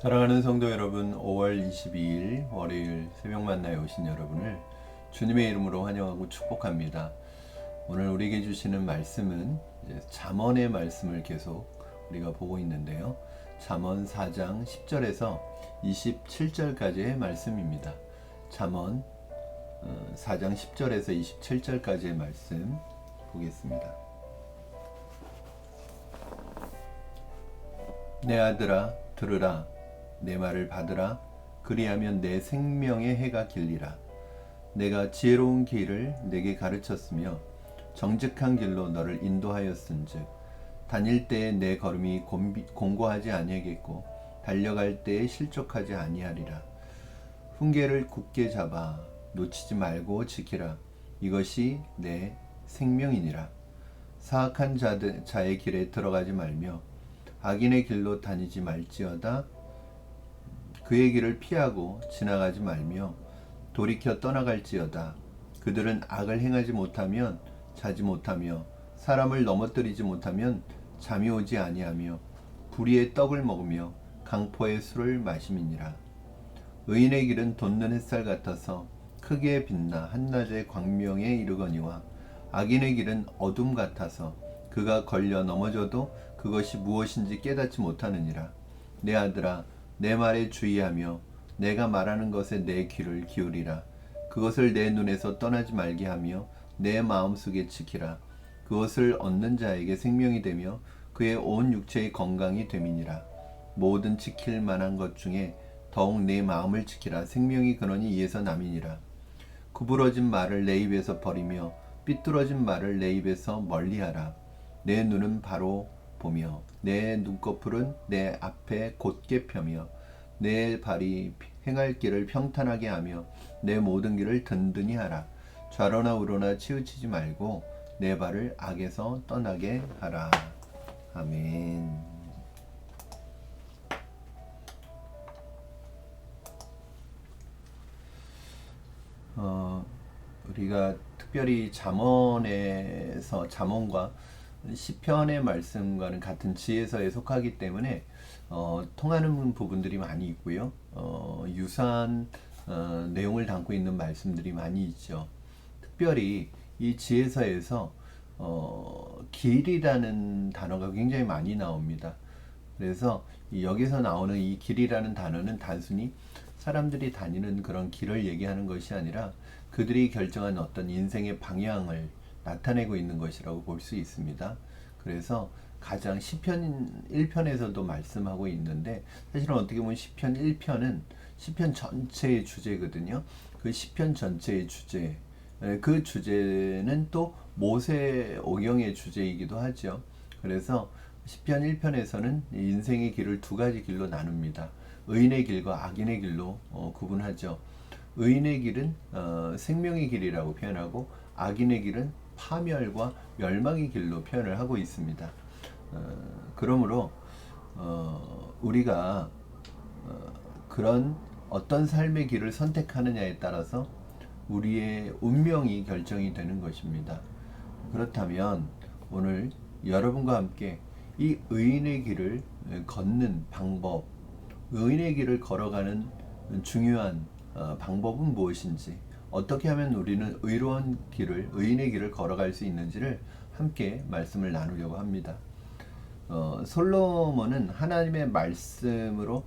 사랑하는 성도 여러분, 5월 22일 월요일 새벽 만나에 오신 여러분을 주님의 이름으로 환영하고 축복합니다. 오늘 우리에게 주시는 말씀은 잠언의 말씀을 계속 우리가 보고 있는데요. 잠언 4장 10절에서 27절까지의 말씀입니다. 잠언 4장 10절에서 27절까지의 말씀 보겠습니다. 내 아들아 들으라, 내 말을 받으라. 그리하면 내 생명의 해가 길리라. 내가 지혜로운 길을 내게 가르쳤으며 정직한 길로 너를 인도하였은즉 다닐 때에 내 걸음이 공고하지 아니하겠고 달려갈 때에 실족하지 아니하리라. 훈계를 굳게 잡아 놓치지 말고 지키라. 이것이 내 생명이니라. 사악한 자의 길에 들어가지 말며 악인의 길로 다니지 말지어다. 그의 길을 피하고 지나가지 말며 돌이켜 떠나갈지어다. 그들은 악을 행하지 못하면 자지 못하며 사람을 넘어뜨리지 못하면 잠이 오지 아니하며 불의의 떡을 먹으며 강포의 술을 마심이니라. 의인의 길은 돋는 햇살 같아서 크게 빛나 한낮의 광명에 이르거니와 악인의 길은 어둠 같아서 그가 걸려 넘어져도 그것이 무엇인지 깨닫지 못하느니라. 내 아들아 내 말에 주의하며 내가 말하는 것에 내 귀를 기울이라. 그것을 내 눈에서 떠나지 말게 하며 내 마음속에 지키라. 그것을 얻는 자에게 생명이 되며 그의 온 육체의 건강이 됨이니라. 모든 지킬 만한 것 중에 더욱 내 마음을 지키라. 생명이 근원이 이에서 남이니라. 구부러진 말을 내 입에서 버리며 삐뚤어진 말을 내 입에서 멀리하라. 내 눈은 바로 보며 내 눈꺼풀은 내 앞에 곧게 펴며 내 발이 행할 길을 평탄하게 하며 내 모든 길을 든든히 하라. 좌로나 우로나 치우치지 말고 내 발을 악에서 떠나게 하라. 아멘. 우리가 특별히 잠언에서 잠언과 시편의 말씀과는 같은 지혜서에 속하기 때문에 통하는 부분들이 많이 있고요. 유사한 내용을 담고 있는 말씀들이 많이 있죠. 특별히 이 지혜서에서 길이라는 단어가 굉장히 많이 나옵니다. 그래서 여기서 나오는 이 길이라는 단어는 단순히 사람들이 다니는 그런 길을 얘기하는 것이 아니라 그들이 결정한 어떤 인생의 방향을 나타내고 있는 것이라고 볼 수 있습니다. 그래서 가장 시편 1편에서도 말씀하고 있는데 사실은 어떻게 보면 시편 1편은 시편 전체의 주제거든요. 그 시편 전체의 주제, 그 주제는 또 모세 오경의 주제이기도 하죠. 그래서 시편 1편에서는 인생의 길을 두 가지 길로 나눕니다. 의인의 길과 악인의 길로 구분하죠. 의인의 길은 생명의 길이라고 표현하고 악인의 길은 파멸과 멸망의 길로 표현을 하고 있습니다. 그러므로 우리가 그런 어떤 삶의 길을 선택하느냐에 따라서 우리의 운명이 결정이 되는 것입니다. 그렇다면 오늘 여러분과 함께 이 의인의 길을 걷는 방법, 의인의 길을 걸어가는 중요한 방법은 무엇인지, 어떻게 하면 우리는 의로운 길을, 의인의 길을 걸어갈 수 있는지를 함께 말씀을 나누려고 합니다. 솔로몬은 하나님의 말씀으로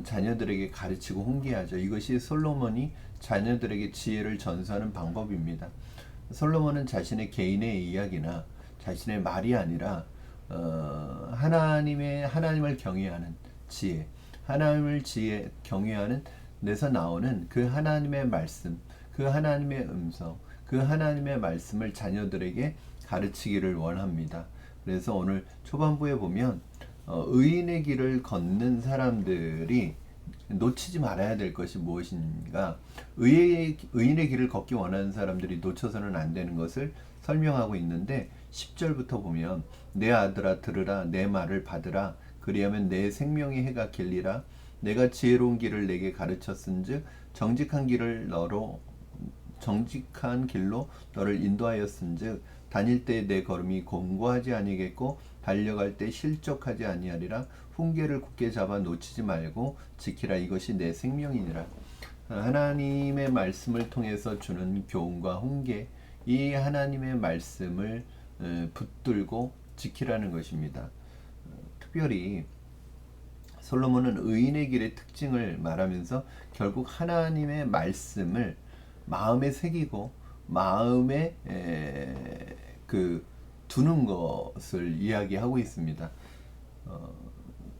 자녀들에게 가르치고 훈계하죠. 이것이 솔로몬이 자녀들에게 지혜를 전수하는 방법입니다. 솔로몬은 자신의 개인의 이야기나 자신의 말이 아니라 하나님을 경외하는 지혜, 하나님을 경외하는 데서 나오는 그 하나님의 말씀, 그 하나님의 음성, 그 하나님의 말씀을 자녀들에게 가르치기를 원합니다. 그래서 오늘 초반부에 보면 의인의 길을 걷는 사람들이 놓치지 말아야 될 것이 무엇인가, 의인의 길을 걷기 원하는 사람들이 놓쳐서는 안 되는 것을 설명하고 있는데 10절부터 보면 내 아들아 들으라, 내 말을 받으라. 그리하면 내 생명의 해가 길리라. 내가 지혜로운 길을 내게 가르쳤은즉 정직한 길로 너를 인도하였은즉 다닐 때 내 걸음이 공고하지 아니겠고 달려갈 때 실족하지 아니하리라. 훈계를 굳게 잡아 놓치지 말고 지키라. 이것이 내 생명이니라. 하나님의 말씀을 통해서 주는 교훈과 훈계, 이 하나님의 말씀을 붙들고 지키라는 것입니다. 특별히 솔로몬은 의인의 길의 특징을 말하면서 결국 하나님의 말씀을 마음에 새기고 마음에 두는 것을 이야기하고 있습니다.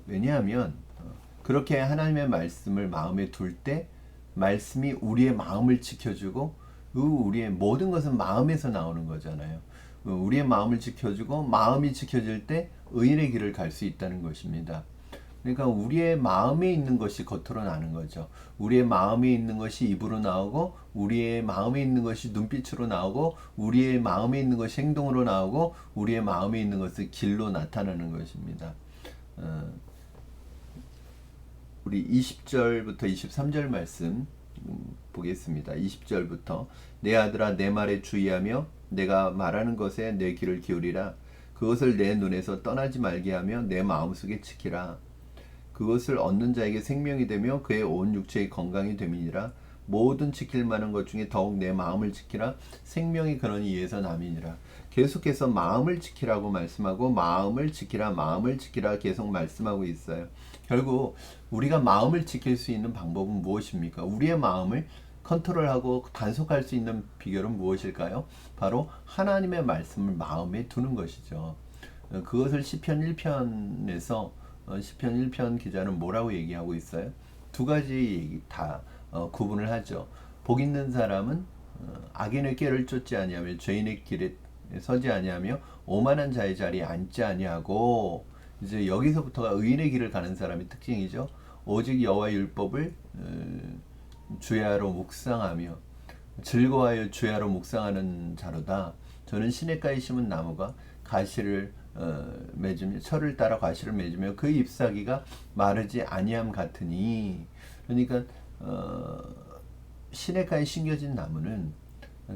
왜냐하면 그렇게 하나님의 말씀을 마음에 둘 때 말씀이 우리의 마음을 지켜주고 우리의 모든 것은 마음에서 나오는 거잖아요. 우리의 마음을 지켜주고 마음이 지켜질 때 의인의 길을 갈 수 있다는 것입니다. 그러니까 우리의 마음에 있는 것이 겉으로 나는 거죠. 우리의 마음에 있는 것이 입으로 나오고 우리의 마음에 있는 것이 눈빛으로 나오고 우리의 마음에 있는 것이 행동으로 나오고 우리의 마음에 있는 것이 길로 나타나는 것입니다. 우리 20절부터 23절 말씀 보겠습니다. 20절부터 내 아들아 내 말에 주의하며 내가 말하는 것에 내 귀를 기울이라. 그것을 내 눈에서 떠나지 말게 하며 내 마음속에 지키라. 그것을 얻는 자에게 생명이 되며 그의 온 육체의 건강이 됨이니라. 모든 지킬 만한 것 중에 더욱 내 마음을 지키라. 생명이 그러니 이에서 남이니라. 계속해서 마음을 지키라고 말씀하고 마음을 지키라 계속 말씀하고 있어요. 결국 우리가 마음을 지킬 수 있는 방법은 무엇입니까? 우리의 마음을 컨트롤하고 단속할 수 있는 비결은 무엇일까요? 바로 하나님의 말씀을 마음에 두는 것이죠. 그것을 시편 1편에서 시편 1편 기자는 뭐라고 얘기하고 있어요? 두 가지 얘기 다 구분을 하죠. 복 있는 사람은 악인의 꾀를 쫓지 아니하며 죄인의 길에 서지 아니하며 오만한 자의 자리에 앉지 아니하고, 이제 여기서부터가 의인의 길을 가는 사람의 특징이죠. 오직 여호와의 율법을 주야로 묵상하며 즐거워하여 주야로 묵상하는 자로다. 저는 시냇가에 심은 나무가 가시를 맺으며 철을 따라 과실을 맺으며 그 잎사귀가 마르지 아니함 같으니. 그러니까 시냇가에 심겨진 나무는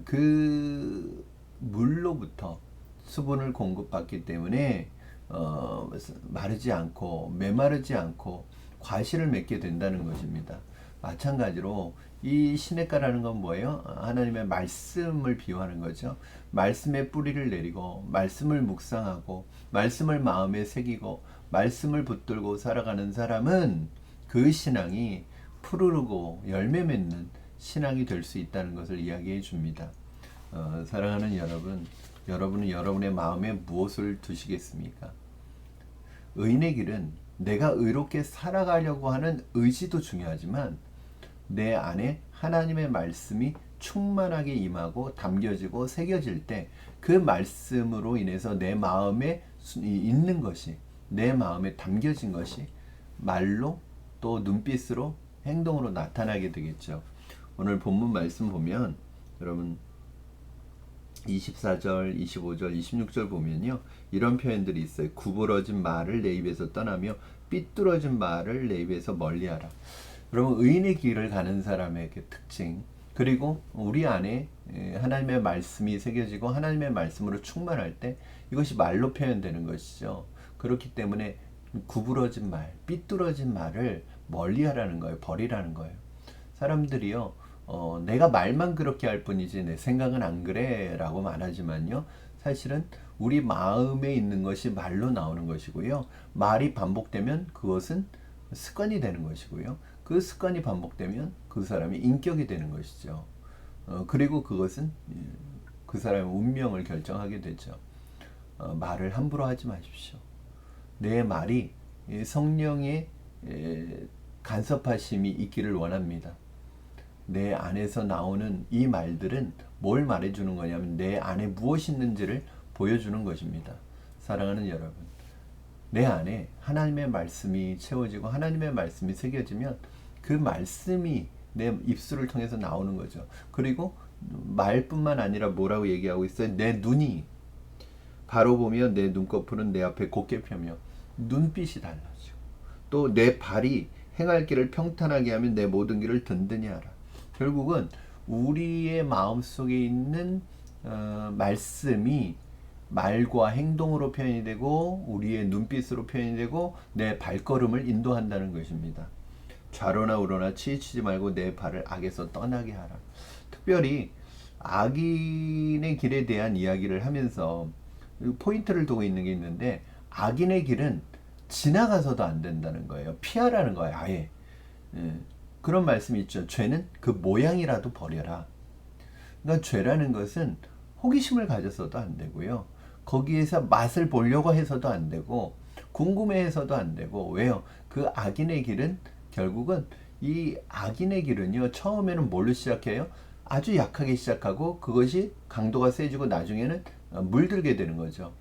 그 물로부터 수분을 공급받기 때문에 마르지 않고 메마르지 않고 과실을 맺게 된다는 것입니다. 마찬가지로 이 시냇가라는 건 뭐예요? 하나님의 말씀을 비유하는 거죠. 말씀의 뿌리를 내리고 말씀을 묵상하고 말씀을 마음에 새기고 말씀을 붙들고 살아가는 사람은 그 신앙이 푸르르고 열매 맺는 신앙이 될 수 있다는 것을 이야기해 줍니다. 사랑하는 여러분, 여러분은 여러분의 마음에 무엇을 두시겠습니까? 의인의 길은 내가 의롭게 살아가려고 하는 의지도 중요하지만 내 안에 하나님의 말씀이 충만하게 임하고 담겨지고 새겨질 때 그 말씀으로 인해서 내 마음에 있는 것이, 내 마음에 담겨진 것이 말로 또 눈빛으로 행동으로 나타나게 되겠죠. 오늘 본문 말씀 보면 여러분 24절, 25절, 26절 보면요, 이런 표현들이 있어요. 구부러진 말을 내 입에서 떠나며 삐뚤어진 말을 내 입에서 멀리하라. 여러분, 의인의 길을 가는 사람의 그 특징, 그리고 우리 안에 하나님의 말씀이 새겨지고 하나님의 말씀으로 충만할 때 이것이 말로 표현되는 것이죠. 그렇기 때문에 구부러진 말, 삐뚤어진 말을 멀리하라는 거예요. 버리라는 거예요. 사람들이요, 내가 말만 그렇게 할 뿐이지 내 생각은 안 그래 라고 말하지만요, 사실은 우리 마음에 있는 것이 말로 나오는 것이고요, 말이 반복되면 그것은 습관이 되는 것이고요, 그 습관이 반복되면 그 사람이 인격이 되는 것이죠. 그리고 그것은 그 사람의 운명을 결정하게 되죠. 말을 함부로 하지 마십시오. 내 말이 성령의 간섭하심이 있기를 원합니다. 내 안에서 나오는 이 말들은 뭘 말해주는 거냐면 내 안에 무엇이 있는지를 보여주는 것입니다. 사랑하는 여러분, 내 안에 하나님의 말씀이 채워지고 하나님의 말씀이 새겨지면 그 말씀이 내 입술을 통해서 나오는 거죠. 그리고 말뿐만 아니라 뭐라고 얘기하고 있어요? 내 눈이 바로 보면 내 눈꺼풀은 내 앞에 곧게 펴며 눈빛이 달라지고, 또 내 발이 행할 길을 평탄하게 하면 내 모든 길을 든든히 하라. 결국은 우리의 마음속에 있는 말씀이 말과 행동으로 표현이 되고 우리의 눈빛으로 표현이 되고 내 발걸음을 인도한다는 것입니다. 좌로나 우로나 치우치지 말고 내 발을 악에서 떠나게 하라. 특별히 악인의 길에 대한 이야기를 하면서 포인트를 두고 있는 게 있는데, 악인의 길은 지나가서도 안 된다는 거예요. 피하라는 거예요, 아예. 예. 그런 말씀이 있죠. 죄는 그 모양이라도 버려라. 그러니까 죄라는 것은 호기심을 가져서도 안 되고요. 거기에서 맛을 보려고 해서도 안 되고, 궁금해해서도 안 되고. 왜요? 그 악인의 길은 결국은, 이 악인의 길은요, 처음에는 뭘로 시작해요? 아주 약하게 시작하고 그것이 강도가 세지고 나중에는 물들게 되는 거죠.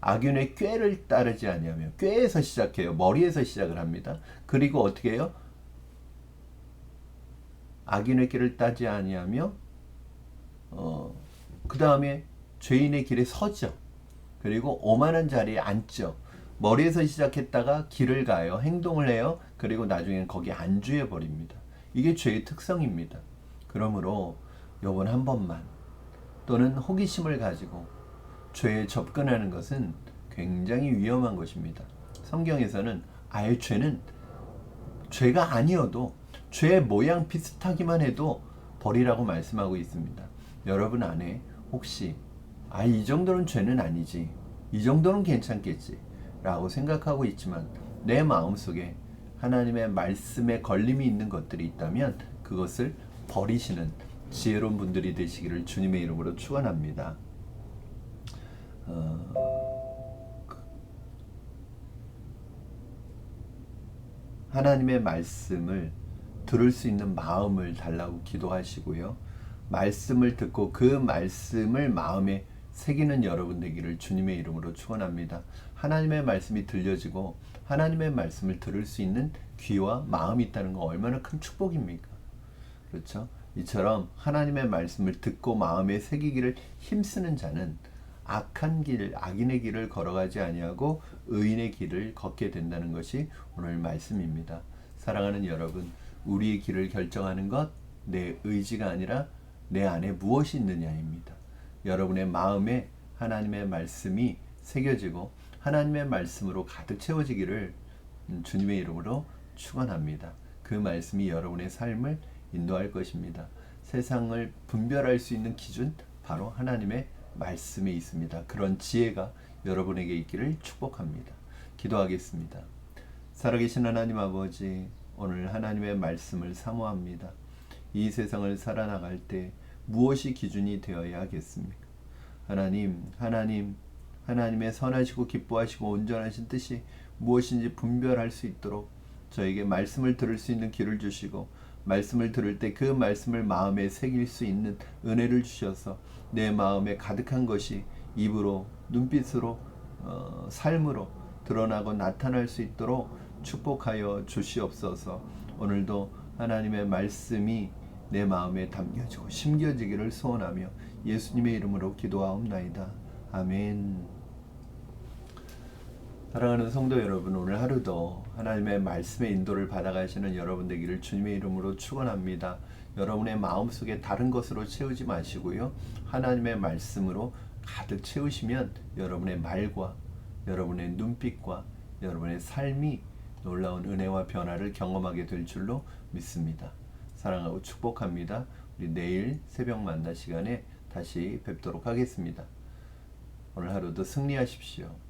악인의 꾀를 따르지 아니하며, 꾀에서 시작해요. 머리에서 시작을 합니다. 그리고 어떻게 해요? 악인의 길을 따지 아니하며 그 다음에 죄인의 길에 서죠. 그리고 오만한 자리에 앉죠. 머리에서 시작했다가 길을 가요. 행동을 해요. 그리고 나중에는 거기 안주해 버립니다. 이게 죄의 특성입니다. 그러므로 요번 한 번만, 또는 호기심을 가지고 죄에 접근하는 것은 굉장히 위험한 것입니다. 성경에서는 아예 죄가 아니어도 죄의 모양 비슷하기만 해도 버리라고 말씀하고 있습니다. 여러분 안에 혹시 이 정도는 죄는 아니지, 이 정도는 괜찮겠지 라고 생각하고 있지만 내 마음속에 하나님의 말씀에 걸림이 있는 것들이 있다면 그것을 버리시는 지혜로운 분들이 되시기를 주님의 이름으로 축원합니다. 하나님의 말씀을 들을 수 있는 마음을 달라고 기도하시고요. 말씀을 듣고 그 말씀을 마음에 새기는 여러분 되기를 주님의 이름으로 축원합니다. 하나님의 말씀이 들려지고 하나님의 말씀을 들을 수 있는 귀와 마음이 있다는 건 얼마나 큰 축복입니까? 그렇죠? 이처럼 하나님의 말씀을 듣고 마음에 새기기를 힘쓰는 자는 악한 길, 악인의 길을 걸어가지 아니하고 의인의 길을 걷게 된다는 것이 오늘 말씀입니다. 사랑하는 여러분, 우리의 길을 결정하는 것, 내 의지가 아니라 내 안에 무엇이 있느냐입니다. 여러분의 마음에 하나님의 말씀이 새겨지고 하나님의 말씀으로 가득 채워지기를 주님의 이름으로 축원합니다. 그 말씀이 여러분의 삶을 인도할 것입니다. 세상을 분별할 수 있는 기준, 바로 하나님의 말씀에 있습니다. 그런 지혜가 여러분에게 있기를 축복합니다. 기도하겠습니다. 살아계신 하나님 아버지, 오늘 하나님의 말씀을 사모합니다. 이 세상을 살아나갈 때 무엇이 기준이 되어야 하겠습니까? 하나님의 선하시고 기뻐하시고 온전하신 뜻이 무엇인지 분별할 수 있도록 저에게 말씀을 들을 수 있는 귀를 주시고, 말씀을 들을 때 그 말씀을 마음에 새길 수 있는 은혜를 주셔서 내 마음에 가득한 것이 입으로, 눈빛으로, 삶으로 드러나고 나타날 수 있도록 축복하여 주시옵소서. 오늘도 하나님의 말씀이 내 마음에 담겨지고 심겨지기를 소원하며 예수님의 이름으로 기도하옵나이다. 아멘. 사랑하는 성도 여러분, 오늘 하루도 하나님의 말씀의 인도를 받아가시는 여러분 되기를 주님의 이름으로 축원합니다. 여러분의 마음속에 다른 것으로 채우지 마시고요, 하나님의 말씀으로 가득 채우시면 여러분의 말과 여러분의 눈빛과 여러분의 삶이 놀라운 은혜와 변화를 경험하게 될 줄로 믿습니다. 사랑하고 축복합니다. 우리 내일 새벽 만나 시간에 다시 뵙도록 하겠습니다. 오늘 하루도 승리하십시오.